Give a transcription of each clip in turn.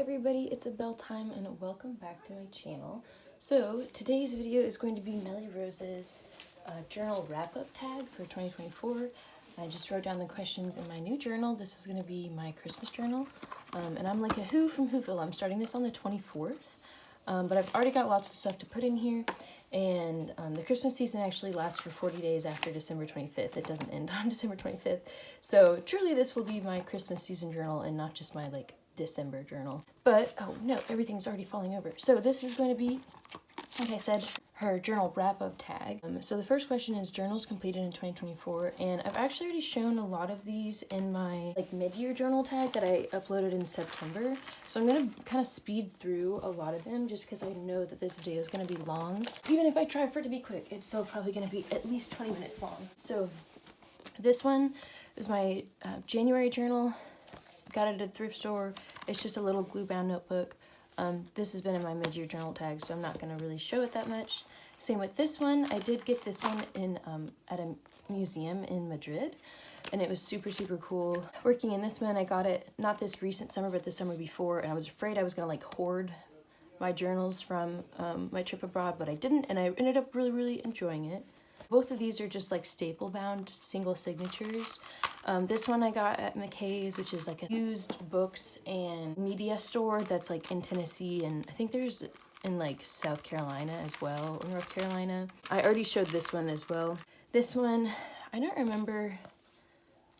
everybody, it's a bell time and welcome back to my channel. So today's video is going to be MelyyRose's journal wrap-up tag for 2024. I just wrote down the questions in my new journal. This is going to be my Christmas journal, and I'm like a who from Whoville. I'm starting this on the 24th, but I've already got lots of stuff to put in here. And the Christmas season actually lasts for 40 days after December 25th. It doesn't end on December 25th. So truly this will be my Christmas season journal and not just my like December journal. But, oh no, everything's already falling over. So this is going to be, like I said, her journal wrap-up tag. So the first question is journals completed in 2024, and I've actually already shown a lot of these in my like mid-year journal tag that I uploaded in September. So I'm gonna kind of speed through a lot of them just because I know that this video is gonna be long. Even if I try for it to be quick, it's still probably gonna be at least 20 minutes long. So this one is my January journal. Got it at a thrift store. It's just a little glue-bound notebook. This has been in my mid-year journal tag, so I'm not going to really show it that much. Same with this one. I did get this one in at a museum in Madrid, and it was super, super cool. Working in this one, I got it not this recent summer, but the summer before, and I was afraid I was going to like hoard my journals from my trip abroad, but I didn't, and I ended up really, really enjoying it. Both of these are just like staple bound single signatures. This one I got at McKay's, which is like a used books and media store that's like in Tennessee, and I think there's in like South Carolina as well, or North Carolina. I already showed this one as well. This one, I don't remember,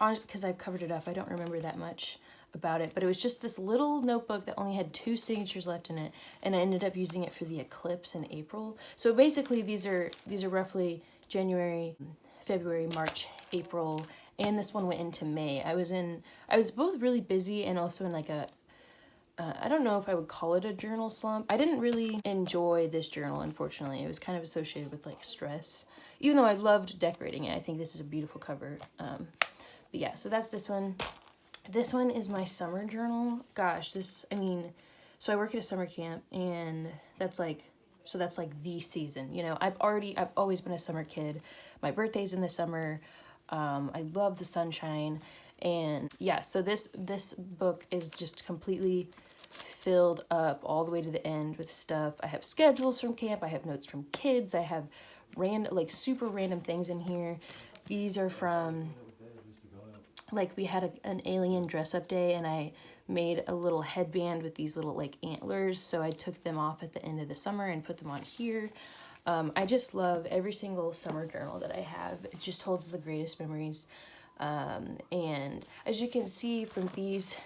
honestly, because I covered it up, I don't remember that much about it, but it was just this little notebook that only had 2 signatures left in it, and I ended up using it for the eclipse in April. So basically these are roughly January, February, March, April, and this one went into May. I was both really busy and also in like a, I don't know if I would call it a journal slump. I didn't really enjoy this journal, unfortunately. It was kind of associated with like stress, even though I loved decorating it. I think this is a beautiful cover. But yeah, so that's this one. This one is my summer journal. Gosh, so I work at a summer camp, and that's like the season, you know. I've always been a summer kid. My birthday's in the summer. I love the sunshine, and yeah, so this book is just completely filled up all the way to the end with stuff. I have schedules from camp, I have notes from kids, I have super random things in here. These are from, like, we had an alien dress-up day, and I made a little headband with these little like antlers, so I took them off at the end of the summer and put them on here. I just love every single summer journal that I have. It just holds the greatest memories, and as you can see from these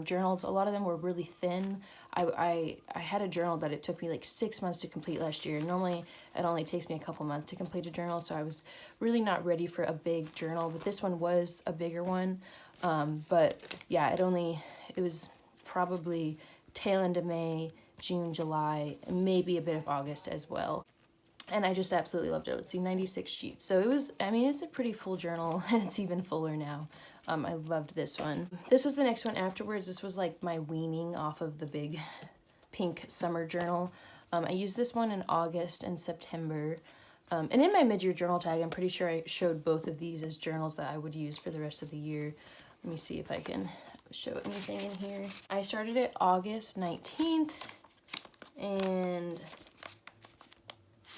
journals, a lot of them were really thin. I had a journal that it took me like 6 months to complete last year. Normally it only takes me a couple months to complete a journal, so I was really not ready for a big journal, but this one was a bigger one. But yeah, it was probably tail end of May, June, July, and maybe a bit of August as well. And I just absolutely loved it. Let's see, 96 sheets. So it's a pretty full journal, and it's even fuller now. I loved this one. This was the next one afterwards. This was like my weaning off of the big pink summer journal. I used this one in August and September. And in my mid-year journal tag, I'm pretty sure I showed both of these as journals that I would use for the rest of the year. Let me see if I can show anything in here. I started it August 19th, and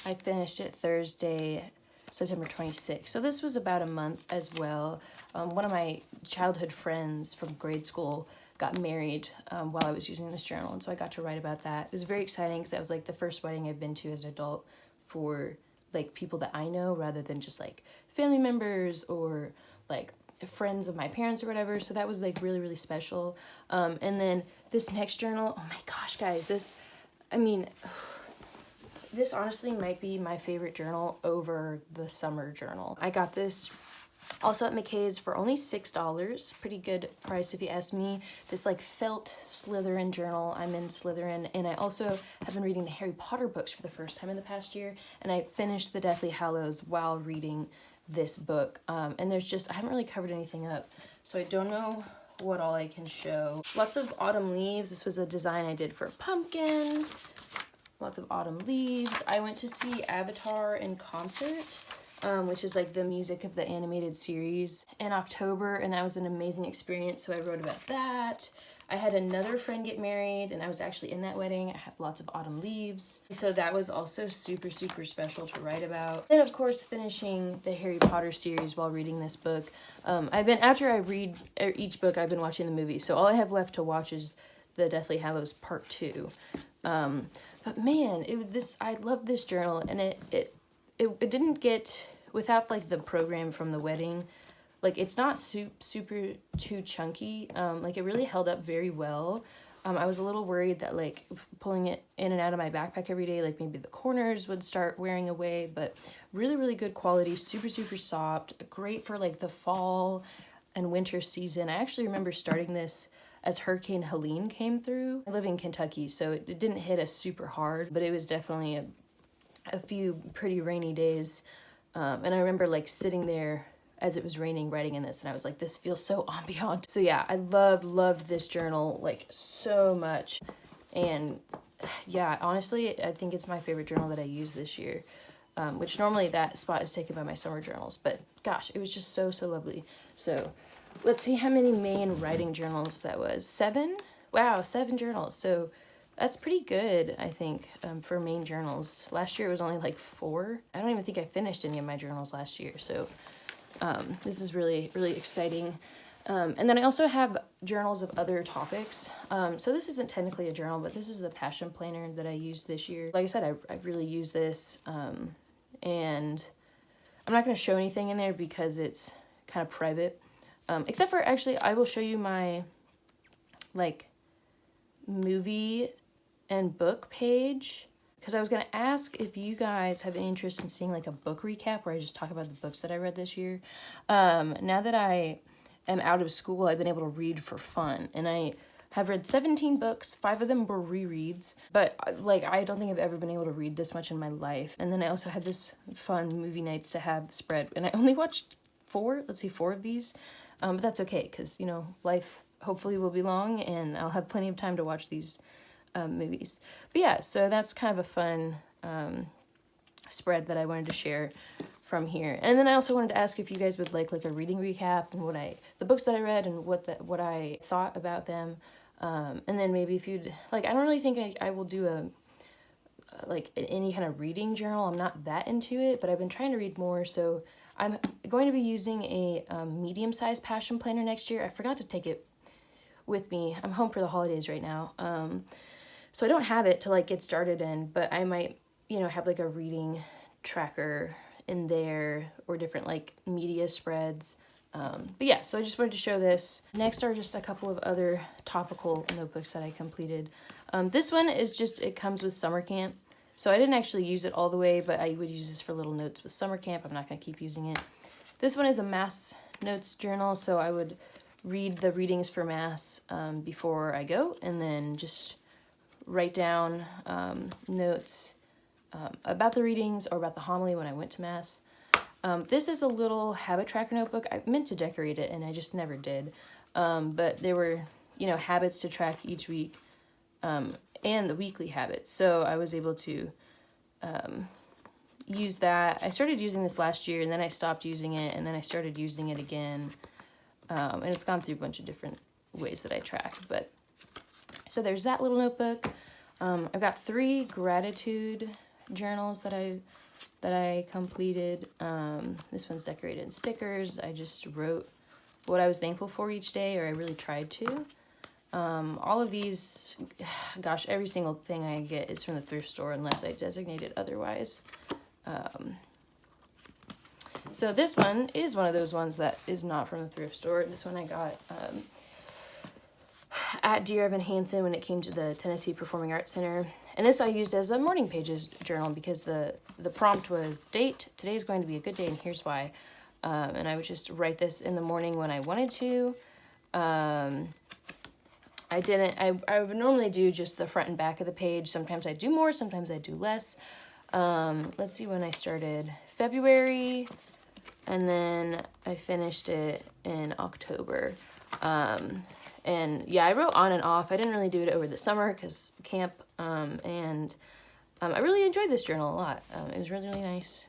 I finished it Thursday, September 26th. So this was about a month as well. One of my childhood friends from grade school got married while I was using this journal, and so I got to write about that. It was very exciting because that was like the first wedding I've been to as an adult for like people that I know, rather than just like family members or like friends of my parents or whatever. So that was like really, really special. And then this next journal, oh my gosh, guys, this honestly might be my favorite journal over the summer journal. I got this also at McKay's for only $6. Pretty good price if you ask me. This like felt Slytherin journal. I'm in Slytherin, and I also have been reading the Harry Potter books for the first time in the past year, and I finished the Deathly Hallows while reading this book. And I haven't really covered anything up, so I don't know what all I can show. Lots of autumn leaves. This was a design I did for a pumpkin. Lots of autumn leaves. I went to see Avatar in concert, which is like the music of the animated series, in October, and that was an amazing experience, so I wrote about that. I had another friend get married, and I was actually in that wedding. I have lots of autumn leaves. So that was also super, super special to write about. And of course, finishing the Harry Potter series while reading this book. After I read each book, I've been watching the movie. So all I have left to watch is the Deathly Hallows Part 2. But man, I loved this journal, and it didn't get, without like the program from the wedding, like it's not super too chunky. Like it really held up very well. I was a little worried that like pulling it in and out of my backpack every day, like maybe the corners would start wearing away, but really, really good quality, super, super soft, great for like the fall and winter season. I actually remember starting this as Hurricane Helene came through. I live in Kentucky, so it didn't hit us super hard, but it was definitely a few pretty rainy days. And I remember like sitting there as it was raining writing in this, and I was like, this feels so ambient. So yeah, I loved this journal like so much. And yeah, honestly, I think it's my favorite journal that I used this year, which normally that spot is taken by my summer journals, but gosh, it was just so lovely. So let's see how many main writing journals that was. 7? Wow, 7 journals. So that's pretty good, I think, for main journals. Last year it was only like 4. I don't even think I finished any of my journals last year, so this is really, really exciting. And then I also have journals of other topics. So this isn't technically a journal, but this is the passion planner that I used this year. Like I said, I've really used this, and I'm not going to show anything in there because it's kind of private. Except for, actually, I will show you my, like, movie and book page. Because I was going to ask if you guys have any interest in seeing, like, a book recap where I just talk about the books that I read this year. Now that I am out of school, I've been able to read for fun. And I have read 17 books. 5 of them were rereads. But, like, I don't think I've ever been able to read this much in my life. And then I also had this fun movie nights to have spread. And I only watched 4 of these. But that's okay, because, you know, life hopefully will be long, and I'll have plenty of time to watch these movies. But yeah, so that's kind of a fun spread that I wanted to share from here. And then I also wanted to ask if you guys would like a reading recap and the books that I read and what I thought about them. And then maybe if you'd, like, I don't really think I will do any kind of reading journal. I'm not that into it, but I've been trying to read more, so I'm going to be using a medium-sized passion planner next year. I forgot to take it with me. I'm home for the holidays right now. So I don't have it to like get started in, but I might, you know, have like a reading tracker in there or different like media spreads. But yeah, so I just wanted to show this. Next are just a couple of other topical notebooks that I completed. This one is just, it comes with summer camp. So I didn't actually use it all the way, but I would use this for little notes with summer camp. I'm not going to keep using it. This one is a mass notes journal, so I would read the readings for mass before I go, and then just write down notes about the readings or about the homily when I went to mass. This is a little habit tracker notebook. I meant to decorate it, and I just never did. But there were, you know, habits to track each week. And the weekly habits. So I was able to use that. I started using this last year, and then I stopped using it, and then I started using it again. And it's gone through a bunch of different ways that I tracked. But so there's that little notebook. I've got 3 gratitude journals that I completed. This one's decorated in stickers. I just wrote what I was thankful for each day, or I really tried to. All of these, gosh, every single thing I get is from the thrift store unless I designate it otherwise. So this one is one of those ones that is not from the thrift store. This one I got at Dear Evan Hansen when it came to the Tennessee Performing Arts Center. And this I used as a morning pages journal because the prompt was, date, today's going to be a good day and here's why. And I would just write this in the morning when I wanted to. I would normally do just the front and back of the page. Sometimes I do more, sometimes I do less. Let's see when I started. February, and then I finished it in October. And yeah, I wrote on and off. I didn't really do it over the summer because camp, and I really enjoyed this journal a lot. It was really, really nice.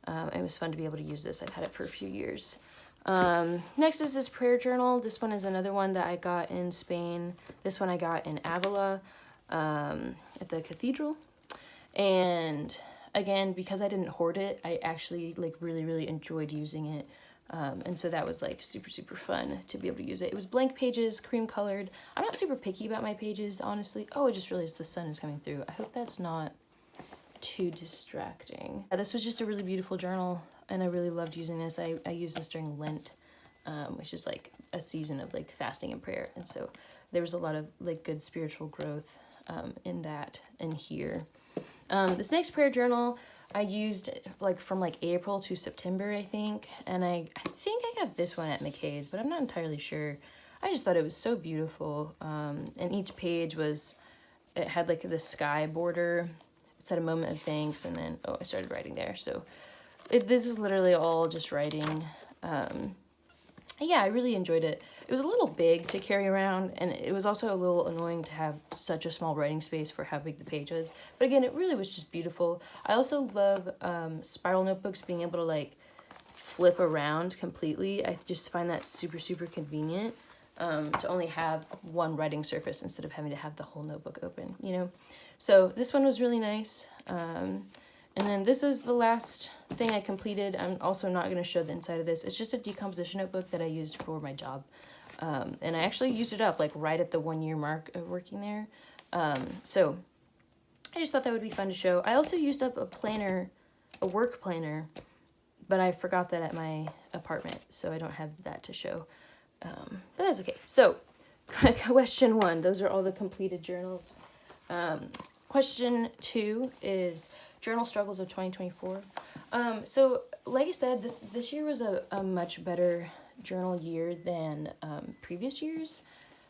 It was fun to be able to use this. I've had it for a few years. Next is this prayer journal. This one is another one that I got in Spain. This one I got in Avila, at the cathedral. And again, because I didn't hoard it, I actually like really enjoyed using it. And so that was like super fun to be able to use it. It was blank pages, cream colored. I'm not super picky about my pages, honestly. Oh, I just realized the sun is coming through. I hope that's not too distracting. This was just a really beautiful journal, and I really loved using this. I used this during Lent, which is like a season of like fasting and prayer. And so there was a lot of like good spiritual growth in that and here. This next prayer journal I used like from like April to September, I think. And I think I got this one at McKay's, but I'm not entirely sure. I just thought it was so beautiful. And each page it had like the sky border. It said a moment of thanks, and then, oh, I started writing there. So this is literally all just writing. Yeah, I really enjoyed it. It was a little big to carry around, and it was also a little annoying to have such a small writing space for how big the page was. But again, it really was just beautiful. I also love spiral notebooks, being able to like flip around completely. I just find that super convenient, to only have one writing surface instead of having to have the whole notebook open, you know? So this one was really nice. And then this is the last thing I completed. I'm also not going to show the inside of this. It's just a decomposition notebook that I used for my job. And I actually used it up like right at the 1 year mark of working there. So I just thought that would be fun to show. I also used up a work planner, but I forgot that at my apartment, so I don't have that to show. But that's okay. So question 1, those are all the completed journals. Question 2 is journal struggles of 2024. So like I said, this year was a much better journal year than previous years,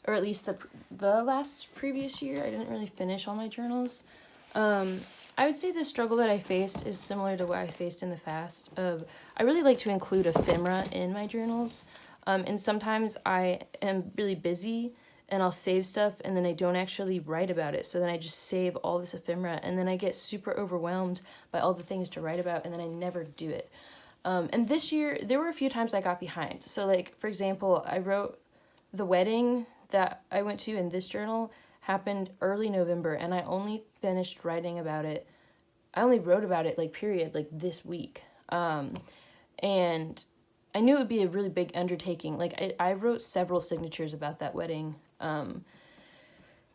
or at least the last previous year. I didn't really finish all my journals. I would say the struggle that I faced is similar to what I faced in the past. I really like to include ephemera in my journals, and sometimes I am really busy and I'll save stuff and then I don't actually write about it. So then I just save all this ephemera and then I get super overwhelmed by all the things to write about and then I never do it. And this year, there were a few times I got behind. So like, for example, I wrote the wedding that I went to in this journal happened early November and I only finished writing about it. I only wrote about it like period, like this week. And I knew it would be a really big undertaking. Like I wrote several signatures about that wedding.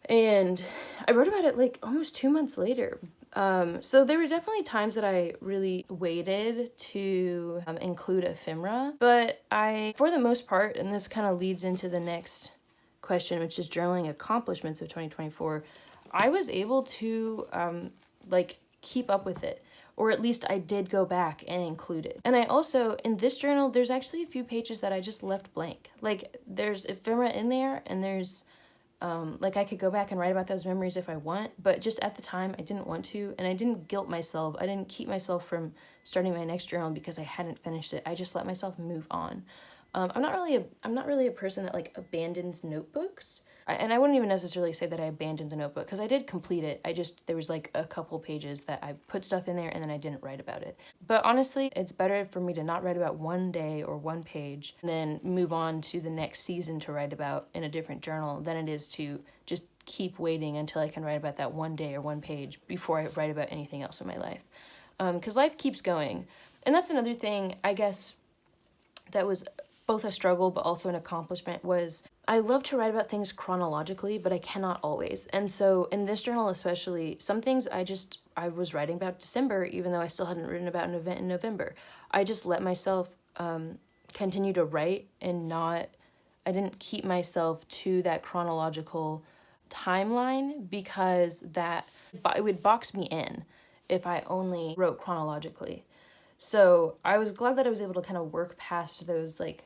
And I wrote about it like almost 2 months later. So there were definitely times that I really waited to include ephemera, but for the most part, and this kind of leads into the next question, which is journaling accomplishments of 2024, I was able to like keep up with it. Or at least I did go back and include it. And I also, in this journal, there's actually a few pages that I just left blank. Like, there's ephemera in there, and there's, like, I could go back and write about those memories if I want, but just at the time, I didn't want to, and I didn't guilt myself. I didn't keep myself from starting my next journal because I hadn't finished it. I just let myself move on. I'm not really a person that, like, abandons notebooks. And I wouldn't even necessarily say that I abandoned the notebook, because I did complete it. There was like a couple pages that I put stuff in there and then I didn't write about it. But honestly, it's better for me to not write about one day or one page and then move on to the next season to write about in a different journal than it is to just keep waiting until I can write about that one day or one page before I write about anything else in my life. Because life keeps going. And that's another thing, I guess, that was both a struggle but also an accomplishment. Was I love to write about things chronologically, but I cannot always. And so in this journal especially, some things I was writing about December, even though I still hadn't written about an event in November. I just let myself continue to write and I didn't keep myself to that chronological timeline, because it would box me in if I only wrote chronologically. So I was glad that I was able to kind of work past those like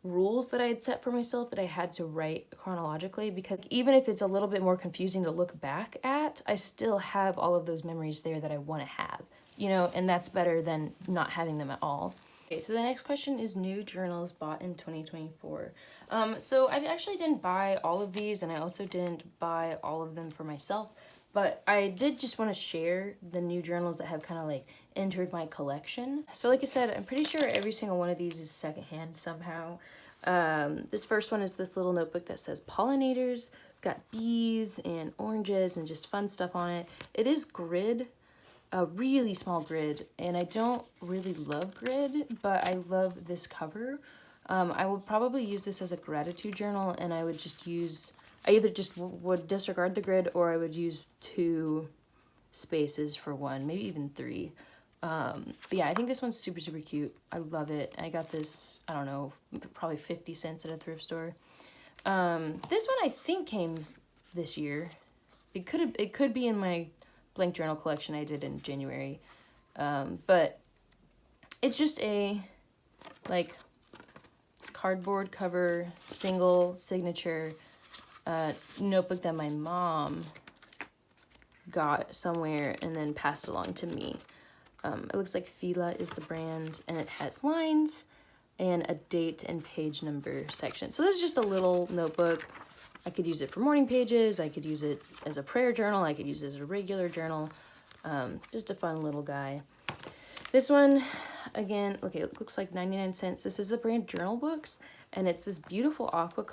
rules that I had set for myself that I had to write chronologically, because even if it's a little bit more confusing to look back at, I still have all of those memories there that I want to have, you know, and that's better than not having them at all. Okay, so the next question is new journals bought in 2024. So I actually didn't buy all of these, and I also didn't buy all of them for myself. But I did just want to share the new journals that have kind of like entered my collection. So like I said, I'm pretty sure every single one of these is secondhand somehow. This first one is this little notebook that says pollinators. It's got bees and oranges and just fun stuff on it. It is grid, a really small grid, and I don't really love grid, but I love this cover. I will probably use this as a gratitude journal, and I would just use, I either just would disregard the grid, or I would use 2 spaces for one, maybe even 3. But yeah, I think this one's super, super cute. I love it. I got this, I don't know, probably 50 cents at a thrift store. This one I think came this year. It could be in my blank journal collection I did in January. But it's just a, like, cardboard cover, single signature notebook that my mom got somewhere and then passed along to me. It looks like Fila is the brand, and it has lines and a date and page number section. So this is just a little notebook. I could use it for morning pages. I could use it as a prayer journal. I could use it as a regular journal. Just a fun little guy. This one, again, okay, it looks like 99 cents. This is the brand Journal Books, and it's this beautiful aqua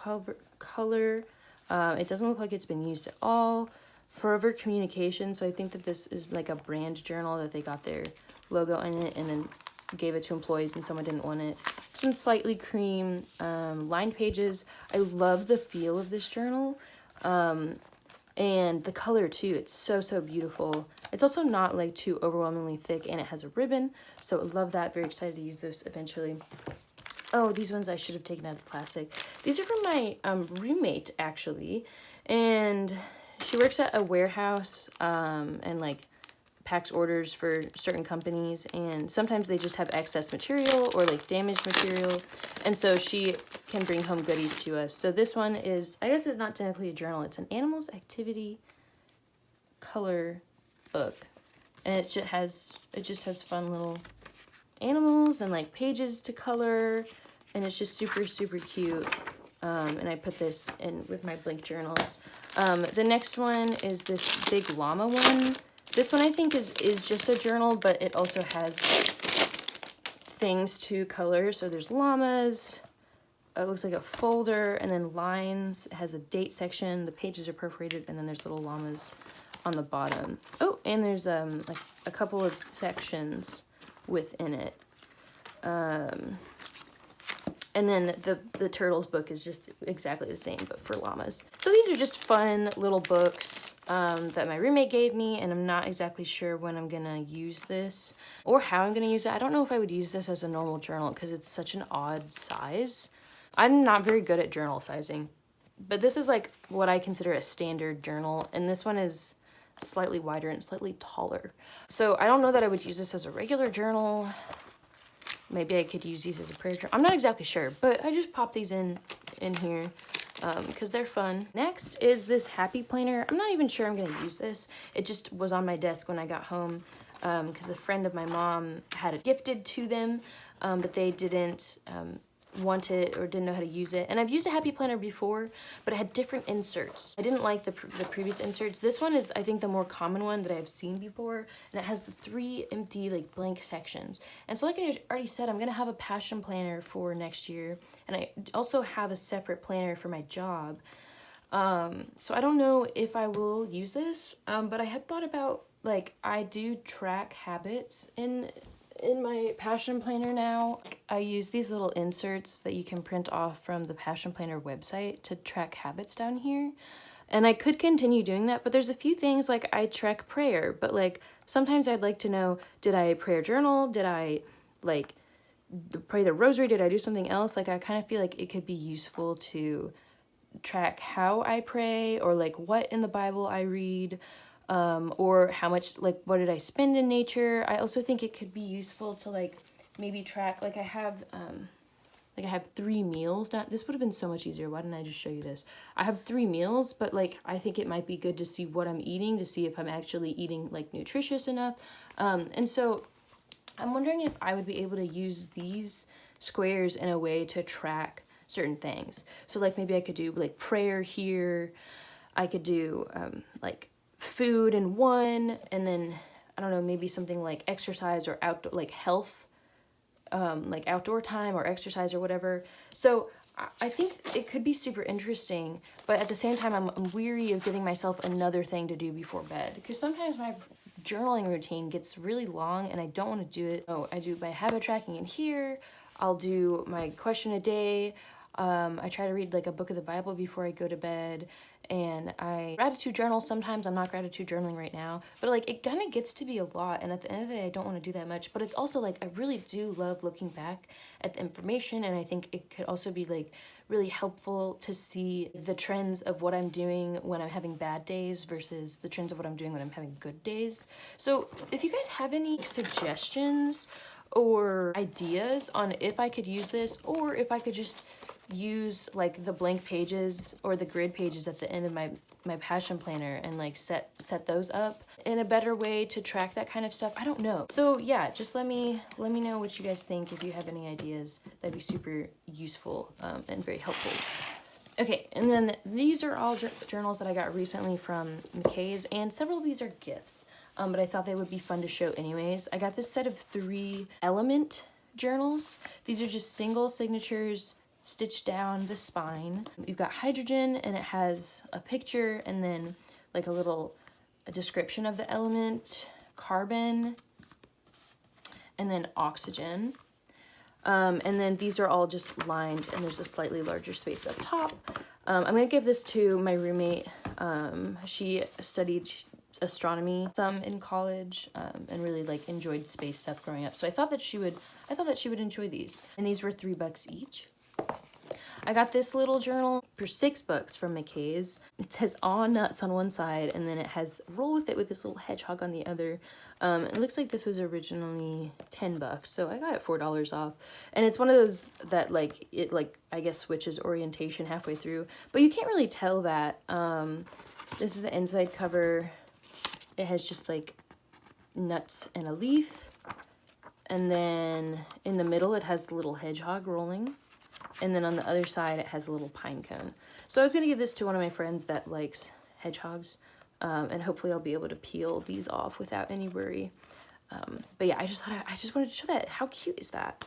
color. It doesn't look like it's been used at all. Forever Communication, so I think that this is like a brand journal that they got their logo in it and then gave it to employees and someone didn't want it. This one's slightly cream, lined pages. I love the feel of this journal, and the color too. It's so, so beautiful. It's also not like too overwhelmingly thick, and it has a ribbon, so I love that. Very excited to use this eventually. Oh, these ones I should have taken out of plastic. These are from my roommate, actually, and she works at a warehouse and like packs orders for certain companies, and sometimes they just have excess material or like damaged material, and so she can bring home goodies to us. So this one is, I guess it's not technically a journal, it's an animals activity color book, and it just has fun little animals and like pages to color, and it's just super, super cute. And I put this in with my blank journals. The next one is this big llama one. This one I think is just a journal, but it also has things to color. So there's llamas, it looks like a folder, and then lines. It has a date section, the pages are perforated, and then there's little llamas on the bottom. Oh, and there's like a couple of sections within it. And then the Turtles book is just exactly the same, but for llamas. So these are just fun little books that my roommate gave me, and I'm not exactly sure when I'm gonna use this or how I'm gonna use it. I don't know if I would use this as a normal journal because it's such an odd size. I'm not very good at journal sizing, but this is like what I consider a standard journal, and this one is slightly wider and slightly taller. So I don't know that I would use this as a regular journal. Maybe I could use these as a prayer journal. I'm not exactly sure, but I just popped these in here because they're fun. Next is this happy planner. I'm not even sure I'm going to use this. It just was on my desk when I got home because a friend of my mom had it gifted to them, but they didn't want it or didn't know how to use it. And I've used a happy planner before, but it had different inserts. I didn't like the previous inserts. This one is, I think, the more common one that I've seen before, and it has the 3 empty like blank sections. And so like I already said, I'm gonna have a passion planner for next year, and I also have a separate planner for my job. So I don't know if I will use this, but I had thought about, like, I do track habits in my passion planner now. I use these little inserts that you can print off from the passion planner website to track habits down here, and I could continue doing that, but there's a few things, like I track prayer, but like sometimes I'd like to know, did I prayer journal, did I like pray the rosary, did I do something else? Like I kind of feel like it could be useful to track how I pray, or like what in the Bible I read, or how much, like, what did I spend in nature. I also think it could be useful to like maybe track, like I have 3 meals down. This would have been so much easier. Why didn't I just show you this? I have 3 meals, but like I think it might be good to see what I'm eating, to see if I'm actually eating like nutritious enough. And so I'm wondering if I would be able to use these squares in a way to track certain things. So like maybe I could do like prayer here. I could do like food in one, and then I don't know, maybe something like exercise or outdoor, like health, like outdoor time or exercise or whatever. So I think it could be super interesting, but at the same time, I'm weary of giving myself another thing to do before bed, because sometimes my journaling routine gets really long and I don't want to do it. Oh, I do my habit tracking in here. I'll do my question a day. I try to read like a book of the Bible before I go to bed, and I gratitude journal sometimes. I'm not gratitude journaling right now, but like it kind of gets to be a lot, and at the end of the day I don't want to do that much. But it's also like I really do love looking back at the information, and I think it could also be like really helpful to see the trends of what I'm doing when I'm having bad days versus the trends of what I'm doing when I'm having good days. So if you guys have any suggestions or ideas on if I could use this, or if I could just use like the blank pages or the grid pages at the end of my passion planner and like set those up in a better way to track that kind of stuff, I don't know. So yeah, just let me know what you guys think. If you have any ideas, that'd be super useful and very helpful. Okay, and then these are all journals that I got recently from McKay's, and several of these are gifts, but I thought they would be fun to show anyways. I got this set of 3 element journals. These are just single signatures stitched down the spine. You've got hydrogen, and it has a picture and then like a description of the element, carbon, and then oxygen. And then these are all just lined, and there's a slightly larger space up top. I'm gonna give this to my roommate. She studied astronomy some in college, and really like enjoyed space stuff growing up. So I thought that she would enjoy these. And these were $3 each. I got this little journal for $6 from McKay's. It says "Aw Nuts" on one side, and then it has "Roll with It" with this little hedgehog on the other. It looks like this was originally $10, so I got it $4 off. And it's one of those that like it I guess switches orientation halfway through, but you can't really tell that. This is the inside cover. It has just like nuts and a leaf, and then in the middle it has the little hedgehog rolling. And then on the other side, it has a little pine cone. So I was gonna give this to one of my friends that likes hedgehogs, and hopefully I'll be able to peel these off without any worry. But yeah, I just wanted to show that. How cute is that?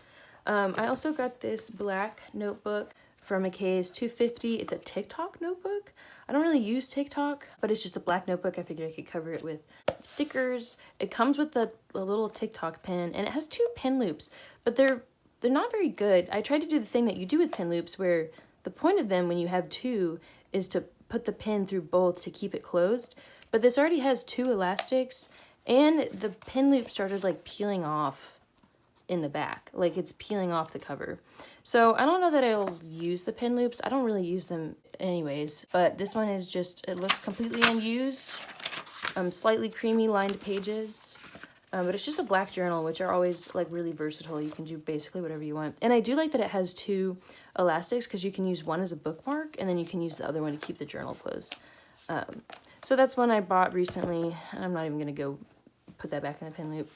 I also got this black notebook from McKay's, $2.50. It's a TikTok notebook. I don't really use TikTok, but it's just a black notebook. I figured I could cover it with stickers. It comes with a little TikTok pin, and it has 2 pin loops, but they're not very good. I tried to do the thing that you do with pin loops, where the point of them when you have 2 is to put the pin through both to keep it closed. But this already has 2 elastics, and the pin loop started like peeling off in the back. Like it's peeling off the cover. So I don't know that I'll use the pin loops. I don't really use them anyways, but this one is just, it looks completely unused. Slightly creamy lined pages. But it's just a black journal, which are always like really versatile. You can do basically whatever you want. And I do like that it has 2 elastics, because you can use one as a bookmark, and then you can use the other one to keep the journal closed. So that's one I bought recently, and I'm not even gonna go put that back in the pin loop.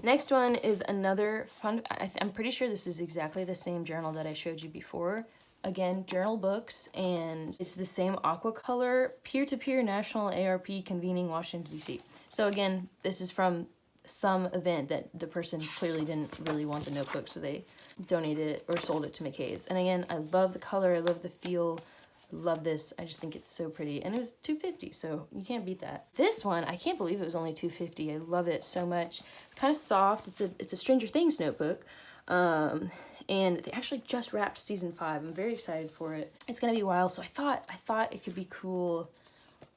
Next one is another fun, I'm pretty sure this is exactly the same journal that I showed you before. Again, journal books, and it's the same aqua color, peer-to-peer national ARP convening Washington, D.C. So again, this is from some event that the person clearly didn't really want the notebook, so they donated it or sold it to McKay's. And again, I love the color, I love the feel, love this. I just think it's so pretty, and it was $2.50, so you can't beat that. This one, I can't believe it was only $2.50. I love it so much. Kind of soft. It's a Stranger Things notebook. And they actually just wrapped season 5. I'm very excited for it. It's gonna be a while, so I thought it could be cool.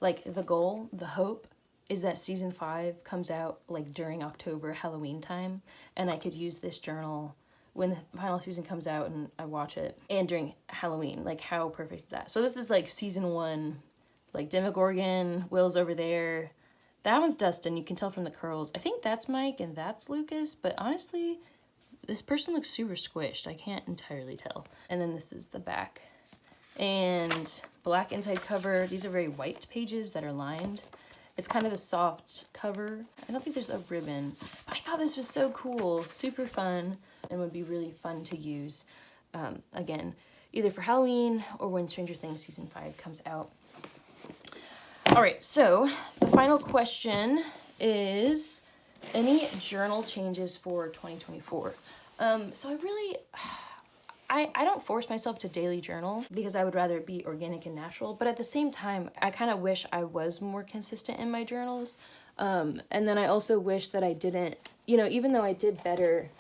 Like the goal, the hope, is that season 5 comes out like during October, Halloween time, and I could use this journal when the final season comes out and I watch it, and during Halloween. Like, how perfect is that? So this is like season 1, like Demogorgon, Will's over there. That one's Dustin, you can tell from the curls. I think that's Mike and that's Lucas, but honestly, this person looks super squished. I can't entirely tell. And then this is the back. And black inside cover. These are very white pages that are lined. It's kind of a soft cover. I don't think there's a ribbon. But I thought this was so cool. Super fun, and would be really fun to use. Again, either for Halloween or when Stranger Things season 5 comes out. All All right, so the final question is any journal changes for 2024? So I don't force myself to daily journal because I would rather it be organic and natural, but at the same time, I kind of wish I was more consistent in my journals. And then I also wish that I didn't, you know, even though I did better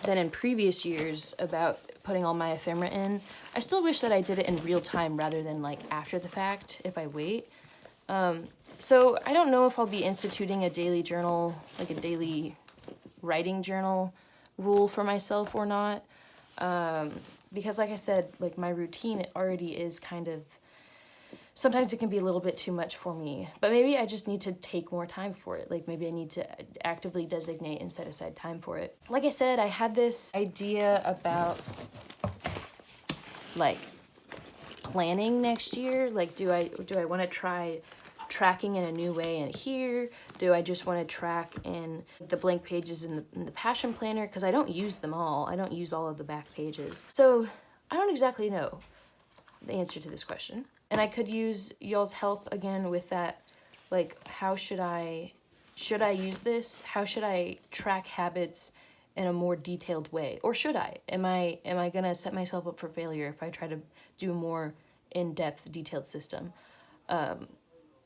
than in previous years about putting all my ephemera in, I still wish that I did it in real time rather than like after the fact if I wait. So I don't know if I'll be instituting a daily journal, like a daily writing journal rule for myself or not. Because like I said, like my routine, it already is kind of, sometimes it can be a little bit too much for me, but maybe I just need to take more time for it. Like maybe I need to actively designate and set aside time for it. Like I said, I had this idea about like planning next year. Like, do I want to try tracking in a new way in here? Do I just want to track in the blank pages in the Passion Planner? Because I don't use them all. I don't use all of the back pages. So I don't exactly know the answer to this question. And I could use y'all's help again with that. Like, how should I use this? How should I track habits in a more detailed way? Or should I? Am I gonna set myself up for failure if I try to do a more in-depth, detailed system?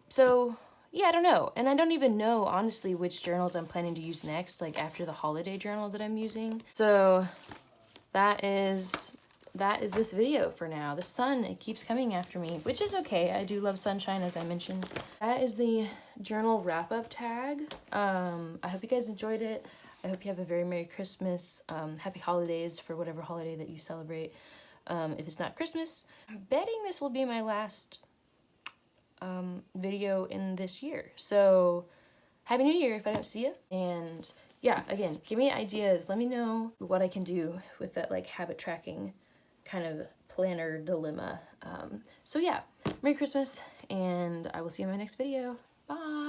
So yeah, I don't know. And I don't even know, honestly, which journals I'm planning to use next, like after the holiday journal that I'm using. So that is this video for now. The sun, it keeps coming after me, which is okay. I do love sunshine, as I mentioned. That is the journal wrap-up tag. I hope you guys enjoyed it. I hope you have a very Merry Christmas. Happy holidays for whatever holiday that you celebrate. If it's not Christmas, I'm betting this will be my last video in this year. So Happy New Year if I don't see you. And yeah, again, give me ideas. Let me know what I can do with that like habit tracking kind of planner dilemma. So yeah, Merry Christmas, and I will see you in my next video. Bye.